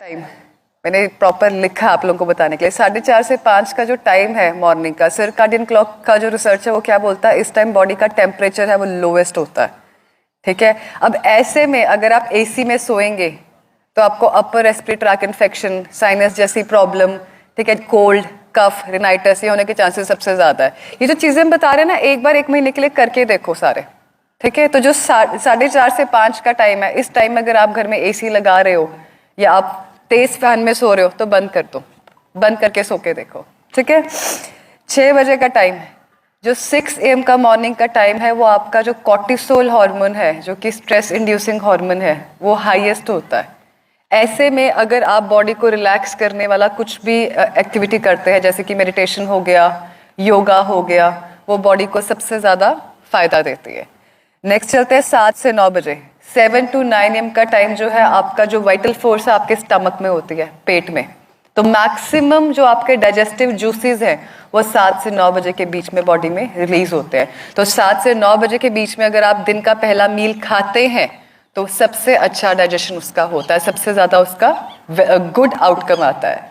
Time मैंने proper लिखा आप लोगों को बताने के लिए। 4:30 से 5 का जो टाइम है मॉर्निंग का, सर्काडियन क्लॉक का जो रिसर्च है वो क्या बोलता है, इस टाइम बॉडी का टेम्परेचर है वो लोवेस्ट होता है। ठीक है, अब ऐसे में अगर आप एसी में सोएंगे तो आपको upper respiratory tract infection, sinus जैसी प्रॉब्लम, ठीक है, कोल्ड, कफ, रिनाइटिस, ये होने के चांसेस सबसे ज्यादा है। ये जो चीजें हम बता रहे हैं ना, एक बार 1 महीने के लिए करके देखो सारे। ठीक है, तो जो 4:30 से 5 का टाइम है, इस टाइम में अगर आप घर में एसी लगा रहे हो या आप तेज फैन में सो रहे हो तो बंद कर दो, बंद करके सो के देखो। ठीक है, 6 बजे का टाइम है, जो 6 AM का मॉर्निंग का टाइम है, वो आपका जो कॉर्टिसोल हार्मोन है, जो कि स्ट्रेस इंड्यूसिंग हार्मोन है, वो हाईएस्ट होता है। ऐसे में अगर आप बॉडी को रिलैक्स करने वाला कुछ भी एक्टिविटी करते हैं, जैसे कि मेडिटेशन हो गया, योगा हो गया, वो बॉडी को सबसे ज्यादा फायदा देती है। नेक्स्ट चलते हैं 7 से 9 बजे। 7 to 9 AM का टाइम जो है आपका जो वाइटल फोर्स है आपके स्टमक में होती है, पेट में। तो मैक्सिमम जो आपके डाइजेस्टिव जूसेस हैं वो 7 से 9 बजे के बीच में बॉडी में रिलीज होते हैं। तो 7 से 9 बजे के बीच में अगर आप दिन का पहला मील खाते हैं तो सबसे अच्छा डाइजेशन उसका होता है, सबसे ज्यादा उसका गुड आउटकम आता है।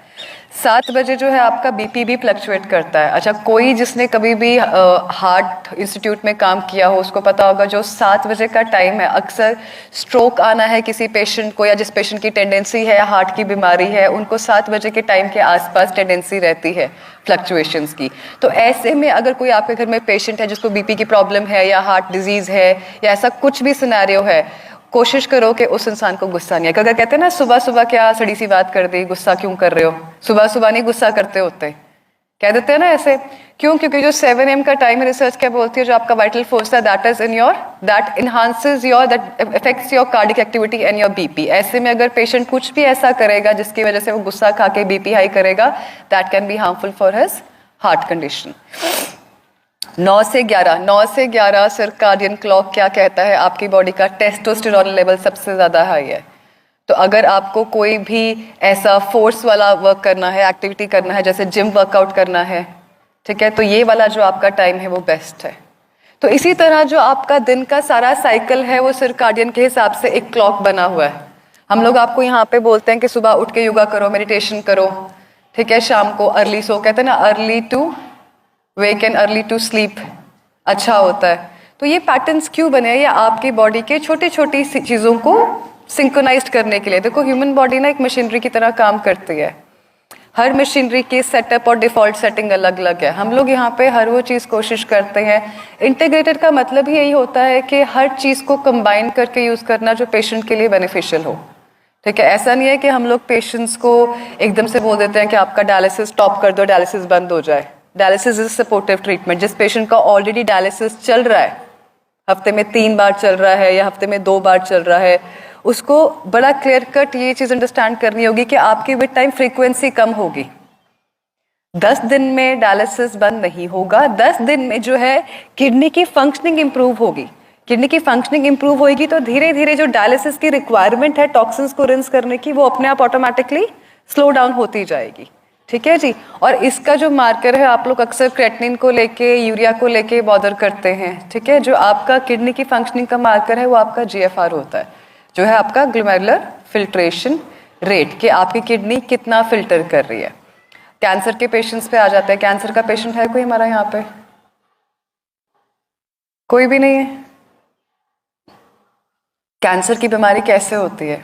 7 बजे जो है आपका बीपी भी फ्लक्चुएट करता है। अच्छा, कोई जिसने कभी भी हार्ट इंस्टीट्यूट में काम किया हो उसको पता होगा, जो 7 बजे का टाइम है, अक्सर स्ट्रोक आना है किसी पेशेंट को, या जिस पेशेंट की टेंडेंसी है या हार्ट की बीमारी है, उनको 7 बजे के टाइम के आसपास टेंडेंसी रहती है फ्लक्चुएशंस की। तो ऐसे में अगर कोई आपके घर में पेशेंट है जिसको बीपी की प्रॉब्लम है या हार्ट डिजीज है या ऐसा कुछ भी सिनेरियो है, कोशिश करो कि उस इंसान को गुस्सा नहीं है। अगर कहते हैं ना सुबह सुबह क्या सड़ी सी बात कर दी, गुस्सा क्यों कर रहे हो, सुबह सुबह नहीं गुस्सा करते होते, कह देते हैं ना ऐसे, क्यों? क्योंकि जो 7 AM का टाइम रिसर्च क्या बोलती है, जो आपका वाइटल फोर्स है that is in your, that enhances your, that affects your cardiac activity and your BP. ऐसे में अगर पेशेंट कुछ भी ऐसा करेगा जिसकी वजह से वो गुस्सा खा के बीपी हाई करेगा, that can be harmful for his heart condition. 9 से 11 सर्काडियन क्लॉक क्या कहता है, आपकी बॉडी का टेस्टोस्टेरोन लेवल सबसे ज्यादा हाई है। तो अगर आपको कोई भी ऐसा फोर्स वाला वर्क करना है, एक्टिविटी करना है, जैसे जिम वर्कआउट करना है, ठीक है, तो ये वाला जो आपका टाइम है वो बेस्ट है। तो इसी तरह जो आपका दिन का सारा साइकिल है वो सर्काडियन के हिसाब से एक क्लॉक बना हुआ है। हम लोग आपको यहाँ पे बोलते हैं कि सुबह उठ के योगा करो, मेडिटेशन करो, ठीक है, शाम को अर्ली सो, कहते हैं ना early to wake and early to sleep अच्छा होता है। तो ये पैटर्न्स क्यों बने, ये आपकी बॉडी के छोटी छोटी चीजों को सिंक्रोनाइज करने के लिए। देखो, ह्यूमन बॉडी ना एक मशीनरी की तरह काम करती है। हर मशीनरी की सेटअप और डिफॉल्ट सेटिंग अलग अलग है। हम लोग यहाँ पे हर वो चीज कोशिश करते हैं। इंटीग्रेटेड का मतलब ही यही होता है कि हर चीज को कंबाइन करके यूज करना जो पेशेंट के लिए बेनिफिशियल हो। ठीक है, ऐसा नहीं है कि हम लोग पेशेंट्स को एकदम से बोल देते हैं कि आपका डायलिसिस स्टॉप कर दो, डायलिसिस बंद हो जाए। Dialysis is supportive treatment. जिस पेशेंट का ऑलरेडी डायलिसिस चल रहा है, हफ्ते में 3 बार चल रहा है या हफ्ते में 2 बार चल रहा है, उसको बड़ा क्लियर कट ये चीज अंडरस्टैंड करनी होगी कि आपकी विद टाइम फ्रीक्वेंसी कम होगी। 10 दिन में डायलिसिस बंद नहीं होगा, 10 दिन में जो है किडनी की फंक्शनिंग इंप्रूव होगी। किडनी की फंक्शनिंग इंप्रूव होगी तो धीरे धीरे जो डायलिसिस की रिक्वायरमेंट है टॉक्सिन्स को रिंस करने की, वो अपने आप ऑटोमेटिकली स्लो डाउन होती जाएगी। ठीक है जी। और इसका जो मार्कर है, आप लोग अक्सर क्रेटिनिन को लेके, यूरिया को लेके बॉदर करते हैं। ठीक है, जो आपका किडनी की फंक्शनिंग का मार्कर है वो आपका GFR होता है, जो है आपका ग्लोमेरुलर फिल्ट्रेशन रेट, कि आपकी किडनी कितना फिल्टर कर रही है। कैंसर के पेशेंट्स पे आ जाते हैं। कैंसर का पेशेंट है कोई हमारा यहाँ पे? कोई भी नहीं है। कैंसर की बीमारी कैसे होती है?